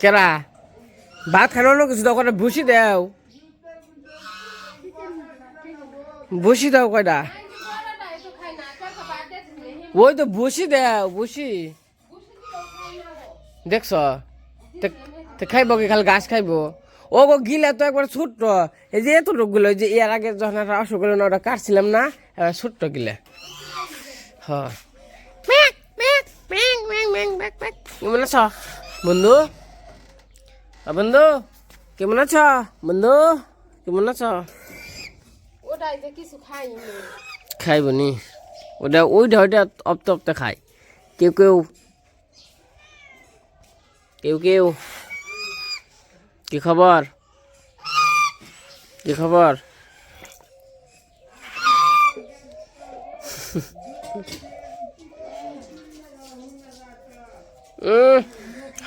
কেরা ভাত খানো কিছু দাও কয়টা ভুসি দাও, ভুসি দাও কয়টা, ওই তো ভুসি দাও ভুসি দেখছ খাইব কি খালি গাছ খাইব। ও গো গিলা তো একবার ছোট্ট, এই যে এত রোগগুলো যে এর আগে যখন একটা অসুখ হলো না ওটা কাটছিলাম না, এবার ছোট্ট গিলা। হ্যাঁ কেমন আছ বন্ধু, বন্ধু কেমন আছ, বন্ধু কেমন আছ, খাইব নি ওটা ওইটা ওইটা অপ্তে অপ্তে খায় কেউ কেউ কেউ কেউ। কি খবর, কি খবর,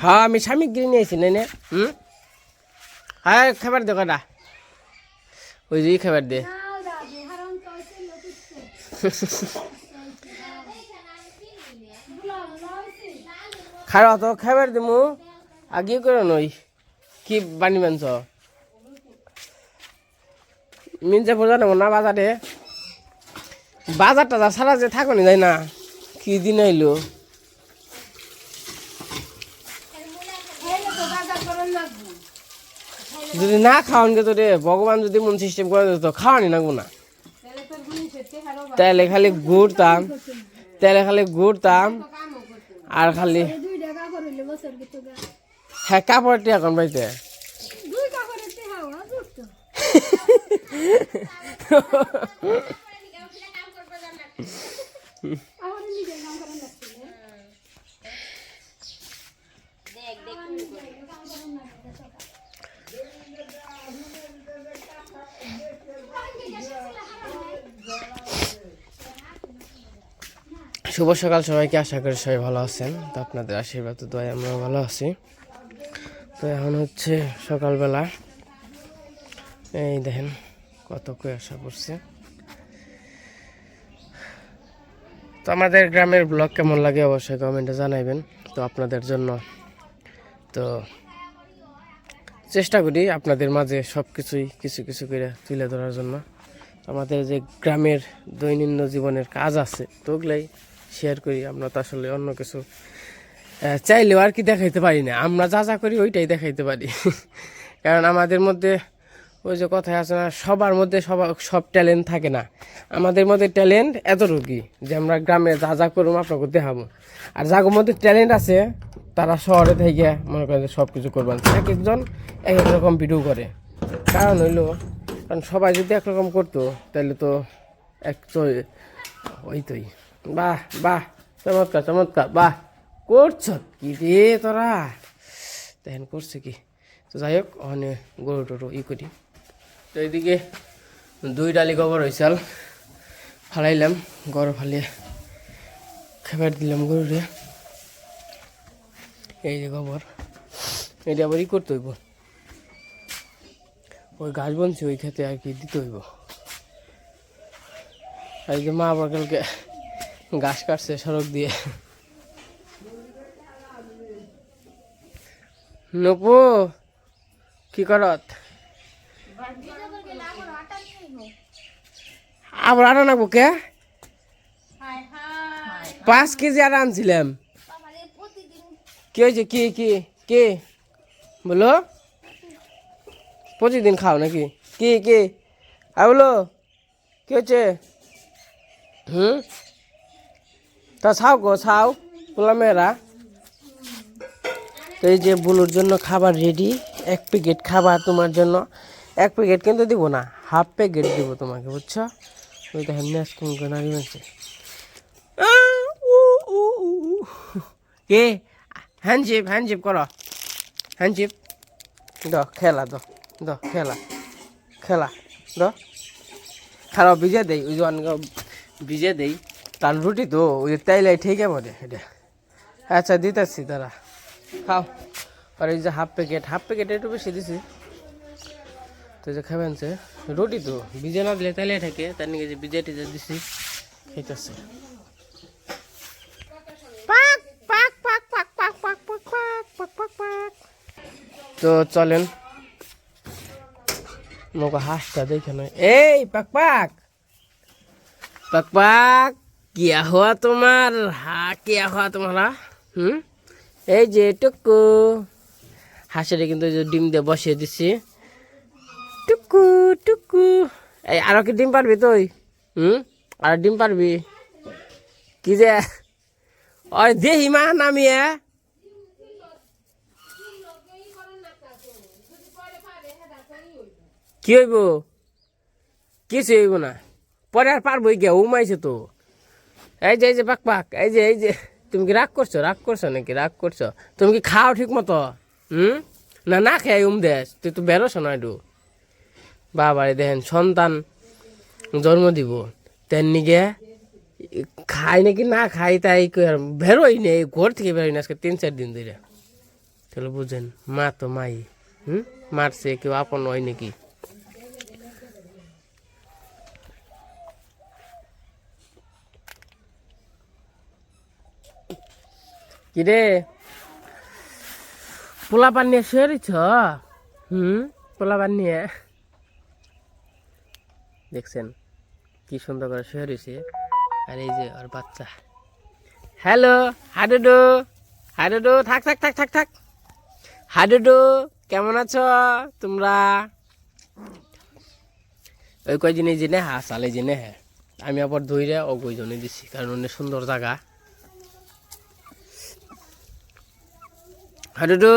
হ্যাঁ আমি সামগ্রী নিয়েছি না। হ্যাঁ খাবার দে কটা, ওই যে খাবার দে। খাওয়া তো খাবার দেবো আগে করে নই কি বানি মানছ মিনছে বোঝা নেব না বাজারে, বাজার টাজার সারা যে থাকো নি যায় না, কি দিন আইলো যদি না খাওয়ান গে তো রে ভগবান যদি মন সিস্টেম করে দিত খাওয়ানি লাগবো না, তেলে খালি ঘুরতাম, তেলে খালি ঘুরতাম আর খালি হ্যাঁ কাপড়টি এখন পাইতে শুভ সকাল সবাইকে, আশা করি সবাই ভালো আছেন। তো আপনাদের আশীর্বাদ তো দোয়ায় আমরা ভালো আছি। তো এখন হচ্ছে সকালবেলা, এই দেখেন কত কুয়াশা পড়ছে। তো আমাদের গ্রামের ব্লগ কেমন লাগে অবশ্যই কমেন্টে জানাইবেন। তো আপনাদের জন্য তো চেষ্টা করি আপনাদের মাঝে সব কিছুই কিছু কিছু করে তুলে ধরার জন্য। আমাদের যে গ্রামের দৈনন্দিন জীবনের কাজ আছে তো ওগুলাই শেয়ার করি। আমরা তো আসলে অন্য কিছু চাইলেও আর কি দেখাইতে পারি না, আমরা যা যা করি ওইটাই দেখাইতে পারি। কারণ আমাদের মধ্যে ওই যে কথায় আছে না, সবার মধ্যে সব ট্যালেন্ট থাকে না। আমাদের মধ্যে ট্যালেন্ট এতটুকুই যে আমরা গ্রামে যা যা করবো আপনাকে দেখাবো, আর যাদের মধ্যে ট্যালেন্ট আছে তারা শহরে থেকে মনে করেন সব কিছু করবেন। এক একজন এক এক রকম ভিডিও করে, কারণ হইলো কারণ সবাই যদি একরকম করতো তাহলে তো এক ওইতই। বাহ বাহ চমৎকার চমৎকার, বাহ করছ কি রে তোরা, দেখেন করছে কি। তো যাই হোক ওখানে গরু টরু করি। তো এইদিকে 2 ডালি গোবর হয়েছাল ফালাইলাম, গরু ফালিয়ে খাবার দিলাম গরুরে। এই যে গোবর এটা আবার করতে হইব, ওই গাছ বনছি ওই খেতে আর কি দিতে হইব। আর এই যে মা আবার কালকে ঘাস কাটছে সড়ক দিয়ে। নপু কি করত, আবার আটা নাকবো কে, 5 কেজি আটা আনছিলাম। কি হয়েছে, কি কি কি বলো, প্রতিদিন খাও নাকি, কি কি বলো কি হচ্ছে, তা ছাও গো ছাও বললাম মেয়েরা। তো এই যে বুলুর জন্য খাবার রেডি, 1 প্যাকেট খাবার তোমার জন্য। 1 প্যাকেট কিন্তু দিব না, হাফ প্যাকেট দিব তোমাকে, বুঝছো। ওই দেখেন ন্যাসকিন নারী মানছে কে, হ্যান্ডজিপ হ্যান্ডজিপ করো, হ্যান্ডজিপ দ খেলা দ দ খেলা খেলা দ খারাপ ভিজে দেই, ওই যে ভিজে দেই তার রুটি তো ওই তাইলাই ঠিকই বলে এটা। আচ্ছা দিতেছি তারা খাও। আর এই যে হাফ প্যাকেট একটু বেশি দিছি। তো যে খাবেন সে রুটি তো ভিজে না দিলে তাইলে থাকে, তার নিয়ে যে ভিজে টিজে দিছি খাইতেছে। তো চলেন মোক হাঁসটা দেখে নয়। এই পাক পাক পাক পাক, কিয়া হওয়া তোমার কিয়া হওয়া তোমারা এই যে টুকু হাঁসের কিন্তু ডিম দিয়ে বসিয়ে দিছি। টুকু টুকু, এই আরো কি ডিম পারবি তুই? আর ডিম পারবি কি যে ওই দেহি মা নামিয়ে কি হইব? কিছু হইব না, পরে আর পারবো গিয়া উমাইছে তো। এই যে পাক পাক, এই যে তুমি কি রাগ করছো নাকি? রাগ করছো? তুমি কি খাও ঠিক মতো? না না খেয়ে দেশ, তুই তো বেরোস না একটু। বাবারে দেখেন সন্তান জন্ম দিব তেমনি গে খাই নাকি না খাই তাই বেরোই নেই, ঘর থেকে বেরোই না আজকে 3-4 দিন ধরে। তাহলে বুঝেন মা তো মাই, মারছে কেউ আপন হয় নাকি? কিরে পোলা পান নিয়ে শুয়েছ? পোলা পান নিয়ে দেখছেন কি সুন্দর করে শুয়ে রয়েছে। আর এই যে ওর বাচ্চা। হ্যালো হাডুডু, হাডুডু থাক থাক থাক থাক থাক। হাডুডু কেমন আছো তোমরা? ওই কয়দিন এই জেনে হাসালে জেনে হ্যাঁ, আমি আবার ধইরে ও কইজনে দিছি কারণ অনেক সুন্দর জায়গা। হাডুডু,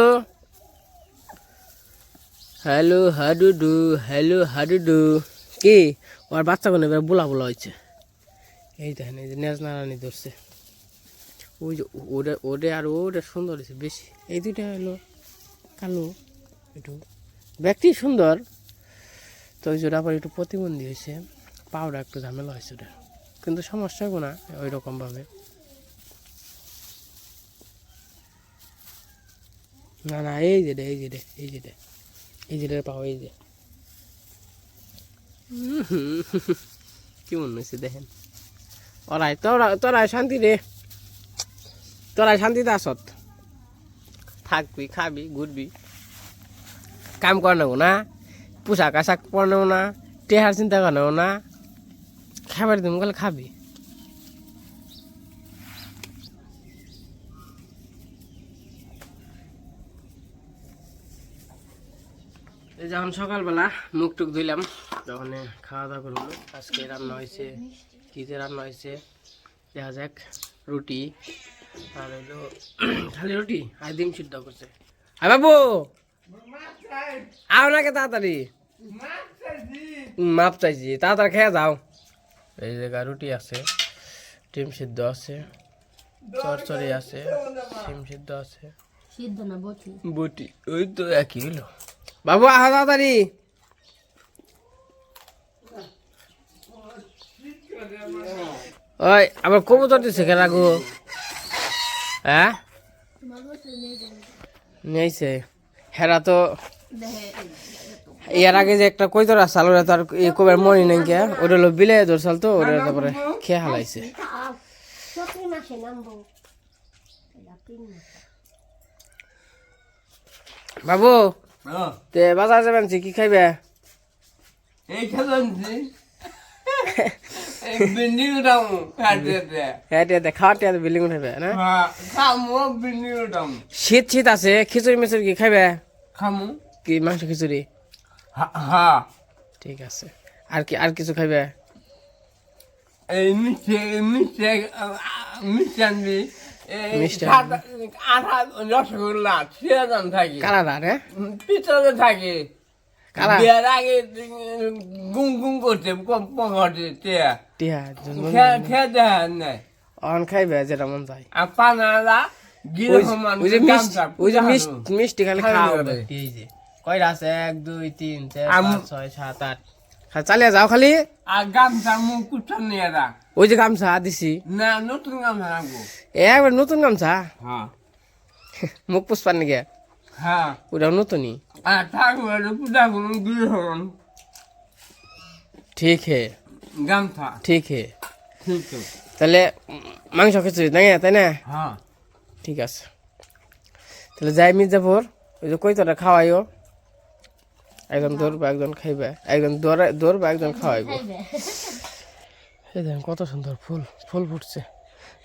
হ্যালো হাডুডু, হ্যালো হাডুডু। কি ওর বাচ্চা কোনো এবার বোলা বোলা হয়েছে। এই দেখেন এই যে নেজ নারানি ধরছে। ওই যে ওরে আর ওটা সুন্দর হয়েছে বেশি। এই দুইটা হলো কালো, একটু ব্যক্তি সুন্দর। তো ওই জোড়া আবার একটু প্রতিবন্ধী হয়েছে, পাউডার একটু ঝামেলা হয়েছে ওটা, কিন্তু সমস্যা হবে না ওই রকমভাবে। না না এই যে পাও এই যে কেমন হয়েছে দেখেন। ওরাই তোরাই শান্তি রে, তোরাই শান্তিতে আসত, থাকবি খাবি ঘুরবি, কাম করে নেবো না, পোশাক আশাক পরে নেবো না, টেহার চিন্তা করে নেবো না, খাবার দিন গেলে খাবি। এই যখন সকালবেলা মুখ টুক ধুইলাম তখন খাওয়া দাওয়া করবো। আজকে রান্না হয়েছে, কিতে রান্না হয়েছে দেখা যাক। রুটি আর হইলো খালি রুটি আর ডিম সিদ্ধ করছে। আয় বাবু আও নাকি তাড়াতাড়ি, মাপ চাইছি তাড়াতাড়ি খেয়ে যাও। এই জায়গায় রুটি আছে, ডিম সিদ্ধ আছে, চরচড়ি আছে, ডিম সিদ্ধ আছে, বটি ওই তো একই হইলো। বাবু আহ তাড়াতাড়ি। ওই আবার কবুতর দিছে কে রাখো? হ্যাঁ নিয়েছে হেরা তো। এর আগে যে একটা কইতর আসাল ওরা তার কবার মরি নাই কে, ওটা হলো বিলে ধরসাল তো ওরা তারপরে খেয়ে হালাইছে। বাবু তে বাজার যাবেন কি খাইবে? এই খেলাম বিল্ডিং উঠাম, খাওয়াতে বিল্ডিং উঠাইবে না? খামো বিল্ডিং উঠাম। শীত শীত আছে, খিচুড়ি মিচুড়ি কি খাইবে? খামো কি মাংস খিচুড়ি? হ্যাঁ ঠিক আছে। আর কি আর কিছু খাইবে? এই মিষ্টি মিষ্টি মিষ্টান্দি আঠা রসগোল্লা সিরাজান থাকে, কালাদা রে পিছনে থাকে, কালা বিয়ের আগে গুম গুম করছে পকেটে টিয়া খেয়ে দেয় নাই। অন খাইবে যেটা মন চাই। আর পানালা ওই যে মিষ্টি খালি খাওয়াবে। এই যে কয়টা আছে? 1 2 3 4 5 6 7 8। চালিয়ে যাও খালি। আর গামছা মুখ কুচ্ছন নিয়ে রাখ। ওই যে গামছা দিছি না, নতুন গামছা রাখবো। একবার নতুন গামছা হ্যাঁ মুখ পুষ্পার নাকি? হ্যাঁ ওটাও নতুনই। আর থাকবে পূজা করুন গৃহণ। ঠিক হে গামছা ঠিক হে। ঠিক তো। তাহলে মাংস খিচুড়ি তাই না? হ্যাঁ ঠিক আছে, তাহলে যাই মির্জাপুর ওই যে কইতটা খাওয়াইও, একজন ধরবা একজন খাইবে, একজন ধরবা একজন খাওয়াইব। এই দেখেন কত সুন্দর ফুল ফুল ফুটছে,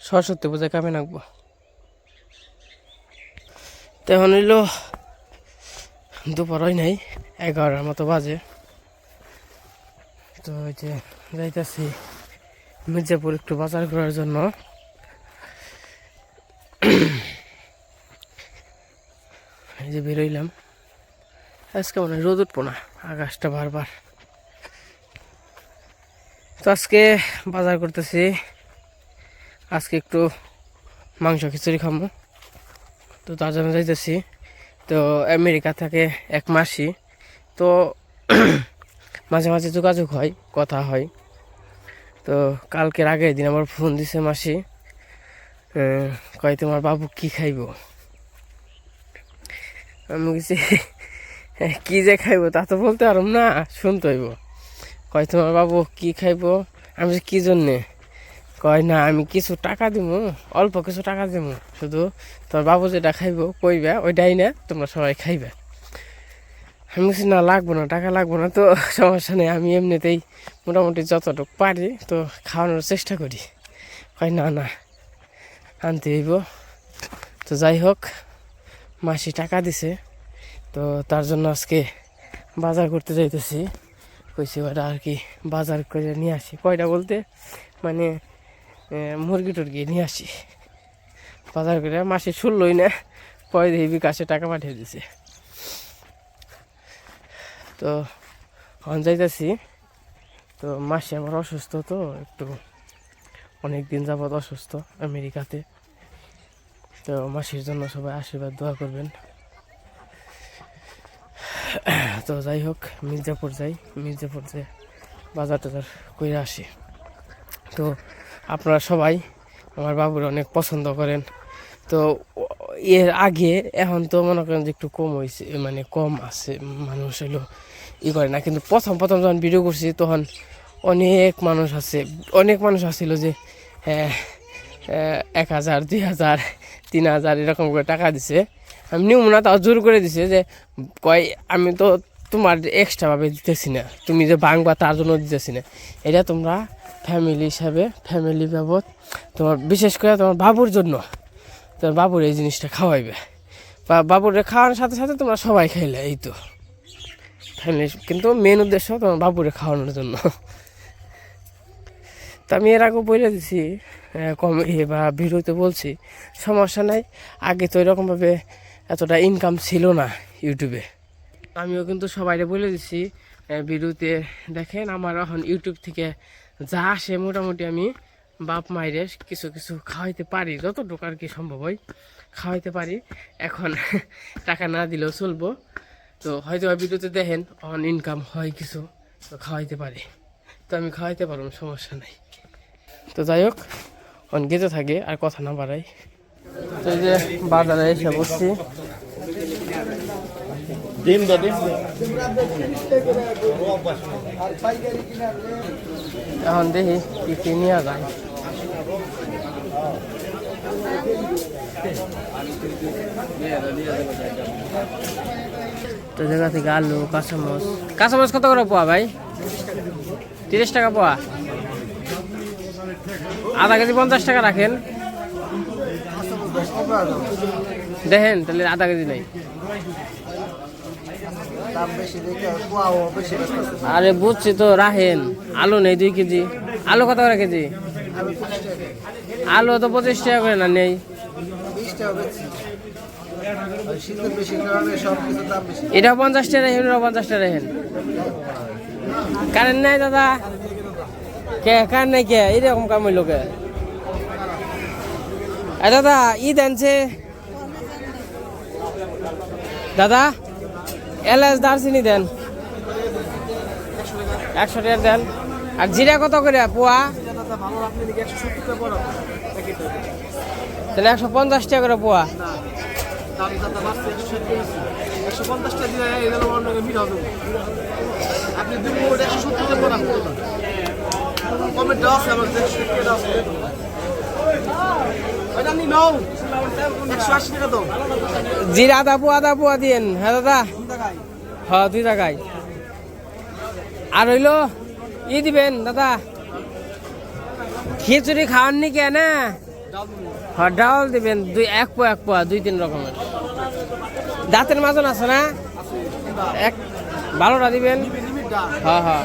সরস্বতী পূজায় কামে রাখবো। তেমন হইল দুপুর হয় নাই, 11টার মতো বাজে। তো ওই যে যাইতেছি মির্জাপুর একটু বাজার করার জন্য। এই যে বেরোইলাম, আজকে মনে হয় রোদ উঠবো না, আকাশটা বারবার। তো আজকে বাজার করতেছি, আজকে একটু মাংস খিচুড়ি খাবো, তো তার জন্য যাইতেছি। তো আমেরিকা থেকে এক মাসি, তো মাঝে মাঝে যোগাযোগ হয়, কথা হয়। তো কালকের আগের দিন আমার ফোন দিছে মাসি, কয় তোমার বাবু কি খাইব। আমি কিছু কি যে খাইব তা তো বলতে পারম না, শুনতে হইব। কয় তোমার বাবু কি খাইব, আমি কি জন্যে, কয় না আমি কিছু টাকা দিব, অল্প কিছু টাকা দিব, শুধু তোমার বাবু যেটা খাইব কইবা ওইটাই না তোমরা সবাই খাইবে। আমি বলছি না লাগবো না, টাকা লাগবো না, তো সমস্যা নেই, আমি এমনিতেই মোটামুটি যতটুকু পারি তো খাওয়ানোর চেষ্টা করি। কয় না না আনতে হইব। তো যাই হোক মাসি টাকা দিছে, তো তার জন্য আজকে বাজার করতে যাইতেছি। কইছি ওটা আর কি বাজার করে নিয়ে আসি, কয়টা বলতে মানে মুরগি টুরগি নিয়ে আসি বাজার করে। মাসি শুনলই না, পরে দেখি বিকাশে টাকা পাঠিয়ে দিছে। তো এখন যাইতেছি। তো মাসি আমার অসুস্থ, তো একটু অনেক দিন যাবৎ অসুস্থ আমেরিকাতে। তো মাসির জন্য সবাই আশীর্বাদ দোয়া করবেন। তো যাই হোক মির্জাপুর যাই, মির্জাপুর যে বাজার টাজার করে আসি। তো আপনারা সবাই আমার বাবুর অনেক পছন্দ করেন। তো এর আগে এখন তো মনে করেন যে একটু কম হয়েছে, মানে কম আছে, মানুষ হলো ই করে না। কিন্তু প্রথম যখন ভিডিও করছি তখন অনেক মানুষ আছে, অনেক মানুষ আসছিল যে 1000, 2000, 3000 এরকম করে টাকা দিছে। আমি নিব না, তাও জোর করে দিছে যে কয় আমি তো তোমার এক্সট্রাভাবে দিতেছি না, তুমি যে বাংবা তার জন্য দিতেছি না, এটা তোমরা ফ্যামিলি হিসাবে, ফ্যামিলি বাবদ তোমার, বিশেষ করে তোমার বাবুর জন্য, তোমার বাবুর এই জিনিসটা খাওয়াইবে, বা বাবুর খাওয়ানোর সাথে সাথে তোমরা সবাই খাইলে, এই তো ফ্যামিলি। কিন্তু মেন উদ্দেশ্য তোমার বাবুরে খাওয়ানোর জন্য। তা আমি এর আগেও বলে দিছি, কম বা ভিডিওতে বলছি, সমস্যা নাই। আগে তো এরকমভাবে এতটা ইনকাম ছিল না ইউটিউবে। আমিও কিন্তু সবাইকে বলে দিছি ভিডিওতে, দেখেন আমার এখন ইউটিউব থেকে যা আসে মোটামুটি আমি বাপ মায়ের কিছু কিছু খাওয়াইতে পারি, যতটুকু আর কি সম্ভব হয় খাওয়াইতে পারি। এখন টাকা না দিলেও চলবো। তো হয়তো ভিডিওতে দেখেন অন ইনকাম হয় কিছু, তো খাওয়াইতে পারি, তো আমি খাওয়াইতে পারবো, সমস্যা নাই। তো যাই হোক অন গেতে থাকে আর কথা না বাড়াই। তো এই যে বাজারে এসে বসছি, এখন দেখি কি কি নিয়ে যায়। তো জায়গা থেকে আলু, কাঁচামরিচ। কাঁচামরিচ কত করে পোয়া ভাই? 30 টাকা পোয়া। আধা কেজি 50 টাকা রাখেন, দেখেন তাহলে আধা কেজি নাই। আরে বুঝছি তো, রাখেন। আলু নেই 2 কেজি। আলু কত করে কেজি? আলু তো 25 টাকা করে না, নেই। এটা 50 টাকা রাখেন, 50 টাকা রাখেন। কারেন্ট নাই দাদা, কে কারেন্ট নাই কে? এইরকম কাম হইল কে? দাদা ঈদ আনছে দাদা, এলাচ দারচিনি দেন, 100 টাকা দেন। আর জিরা কত করে পোয়া? তাহলে 150 টাকা করে পোয়া। জিরা আদা পোয়া দিয়েন হ্যাঁ দাদা হ্যাঁ 2 টাকায় আর হইলো দিবেন দাদা খিচুড়ি খাওয়াননি কেন হ্যাঁ ডাল দিবেন 1 পোয়া 2-3 রকমের দাঁতের মাজন আছে না এক 12টা দিবেন হ্যাঁ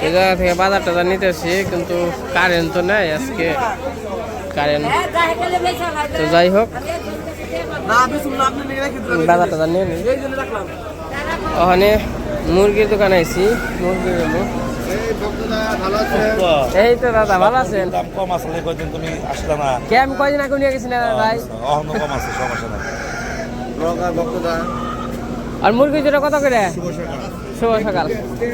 এই জায়গা থেকে বাজারটা নিতেছি কিন্তু কারেন্ট তো নেই আজকে কারেন্ট তো যাই হোক বাজারটা নিয়ে নিই ওখানে মুরগির দোকানে আইছি মুরগি এই তো দাদা ভালো আছেন দাম কম আসলে কয়দিন তুমি আসলে না আমি কয়দিন আগে নিয়ে গেছি না ভাই অহনো কম আছে সমস্যা নাই আর মুরগি যেটা কত করে শুভ সকাল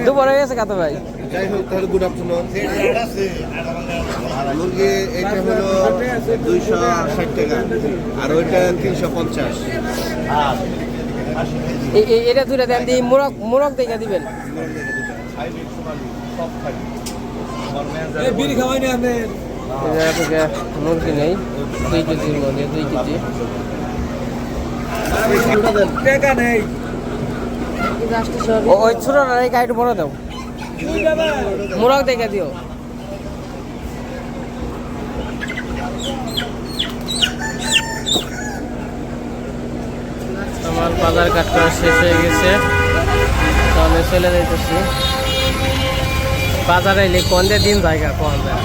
দুপুর হয়ে গেছে কত ভাই যাই হোক তাহলে গুড আফটারনুন মুরগি এইটা হলো 260 টাকা আর ওইটা 350 এটা দুটা দেন দিয়ে মোরগ দেখে দিবেন মুরগি নেই 2 কেজির মধ্যে 2 কেজি টাকা নেই ওই ছোটটা এই গাড়িটা বড় দাও মোরগ দেখে দিও আমার বাজার কাট করা শেষ হয়ে গেছে তো আমি চলে যাইতেছি বাজারে এলে কোন দিন জায়গা কোন যায়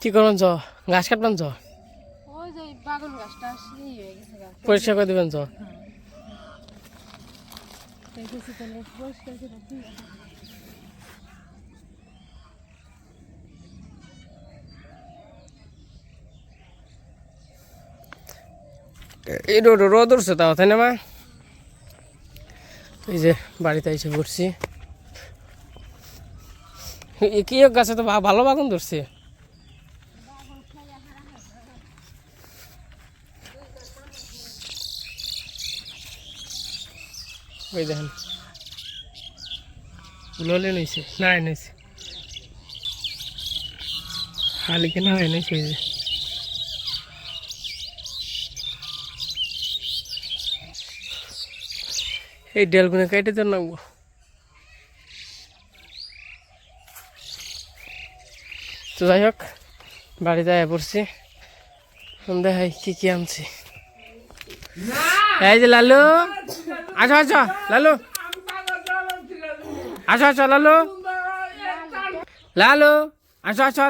কি করবেন চ ঘাস কাটবেন চ পরিষ্কার করে দেবেন চ এই রোদ উঠছে তাও তাই না মা এই যে বাড়িতে এসে পড়ছি কি গাছে তো ভালো বাগুন ধরছে ওই দেখেন ললে নিয়েছে না এনেছে হালিকে না এনেছে ওই যে এই ডেলগুলো কেটে তো নাকবো তো যাই হোক বাড়িতে আয়া পড়ছি দেখাই কি আনছি এই যে লালু আচ্ছা লালু আচ্ছা লালু আচ্ছা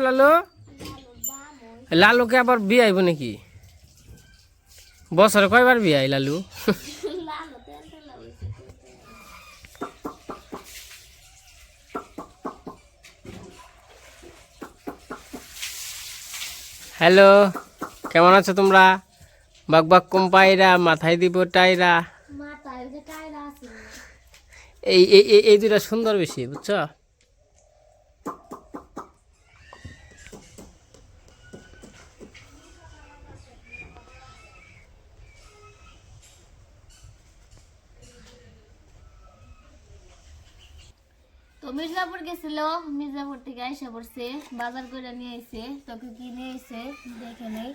লালুকে আবার বিয়ে আইব নাকি বছরে কয়বার বিয়ে আই লালু হ্যালো কেমন আছো তোমরা বাক কম পায়রা মাথায় দিব টাইরা এই দুটা সুন্দর বেশি বুঝছো তো মির্জাপুর গেছিল মির্জাপুর থেকে আইসা পড়ছে বাজার করে নিয়ে আইছে তোকে কি নিয়ে আইছে দেখে নেই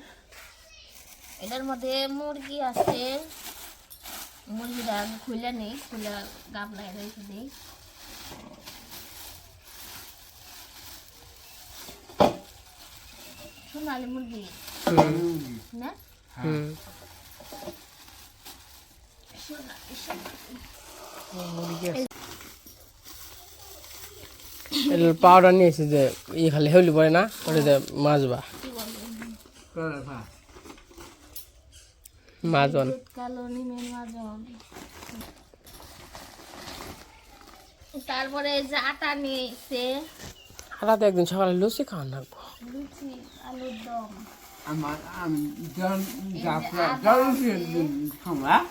এটার মধ্যে মুরগি আছে মুরগিটা খুলে নেই খুলে গাবলায় রেখে দিই সোনালি মুরগি না পাউডার নিয়েছে যে খালি হেউলি পড়ে না ওটা মাজবা মাজন কালো নিমের মাজন তারপরে যে আটা নিয়েছে আটাতে একদিন সকালে লুচি খাওয়ান রাখবো লুচি আলুর দম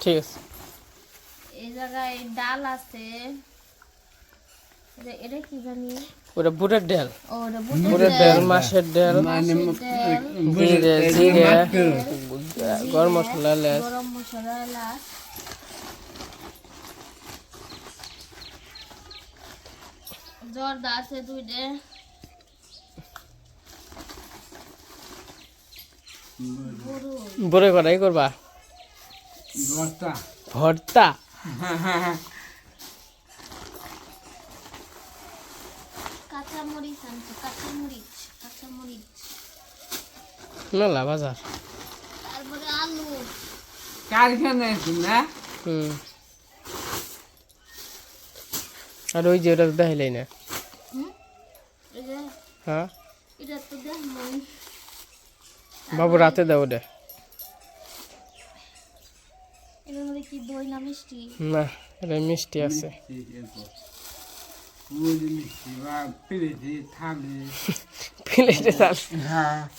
ঠিক আছে এই জায়গায় ডাল আছে, এটা কি জানি, ওটা বুটের ডাল, ও এটা বুটের ডাল, মাছের ডাল, জিরে জিরে, গরম মশলা, এলাচ, গরম মশলা, এলাচ, জর্দা আছে 2টে, বড় করাই করবা ভর্তা। কাঁচামরিচ আনছে, কাঁচামরিচ, কাঁচামরিচ, মেলা বাজার। তারপরে আলু, কারখানা আছে না? হুম, আর ওই যে ওটা তো দেখাইলাই না। এই যে হ্যাঁ এটা তো দেখবই। বাবু রাতে দাও ওটা। এটার মধ্যে কি দই না মিষ্টি? না, এটা মিষ্টি আছে। প্লেটে চাল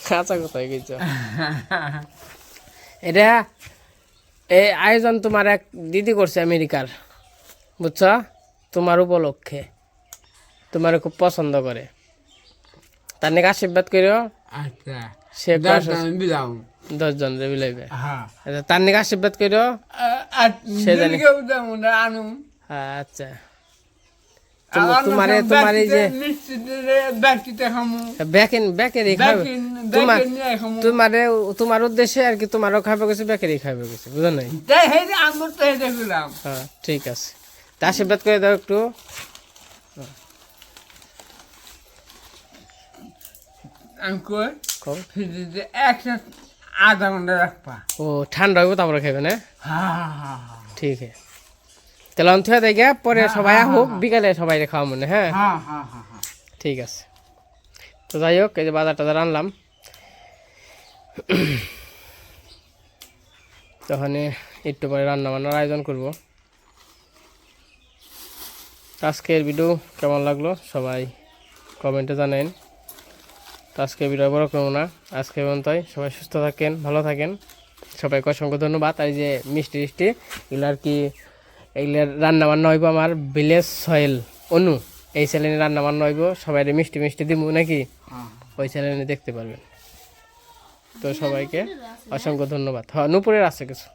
কাঁচা কোথায় গেছ? এটা এই আয়োজন তোমার এক দিদি করছে আমেরিকার, বুঝছ? তোমার উপলক্ষে, তোমার খুব পছন্দ করে, তার নাকি আশীর্বাদ করিও। আচ্ছা, সে 10 জন রে বিলাইবে। আচ্ছা, তার নাকি আশীর্বাদ করিও। সে জানে। আচ্ছা, তোমারে তোমার এই যে বেকেরি খাবে তোমার, তোমারে তোমার উদ্দেশ্যে আর কি, তোমারও খাবে গেছে, বেকেরি খাবে গেছে, বুঝো নাই? হ্যাঁ ঠিক আছে, তা আশীর্বাদ করে দাও একটু। খাও। আধা ঘন্টা রাখবা। ও ঠান্ডা হইব তারপরে খাবে না? ঠিক আছে, তাহলে অন্থে দেখে পরে সবাই হোক, বিকালে সবাই খাওয়া মনে। হ্যাঁ ঠিক আছে। তো যাই হোক, এই যে বাজার টাজার আনলাম, তখন একটু পরে রান্না বান্নার আয়োজন করব। আজকের ভিডিও কেমন লাগলো সবাই কমেন্টে জানেন। তো আজকের ভিডিও বড় করবো না, আজকে পর্যন্তই। সবাই সুস্থ থাকেন, ভালো থাকেন, সবাইকে অসংখ্য ধন্যবাদ। আর এই যে মিষ্টি টিষ্টি এগুলো আর কি, এগুলোর রান্না বান্না হইব আমার ভিলেজ সয়েল অনু, এই চ্যানেলে রান্না বান্না হইব, সবাই মিষ্টি মিষ্টি দিব নাকি, ওই চ্যানেলে দেখতে পারবেন। তো সবাইকে অসংখ্য ধন্যবাদ। হ্যাঁ নুপুরের আছে কিছু।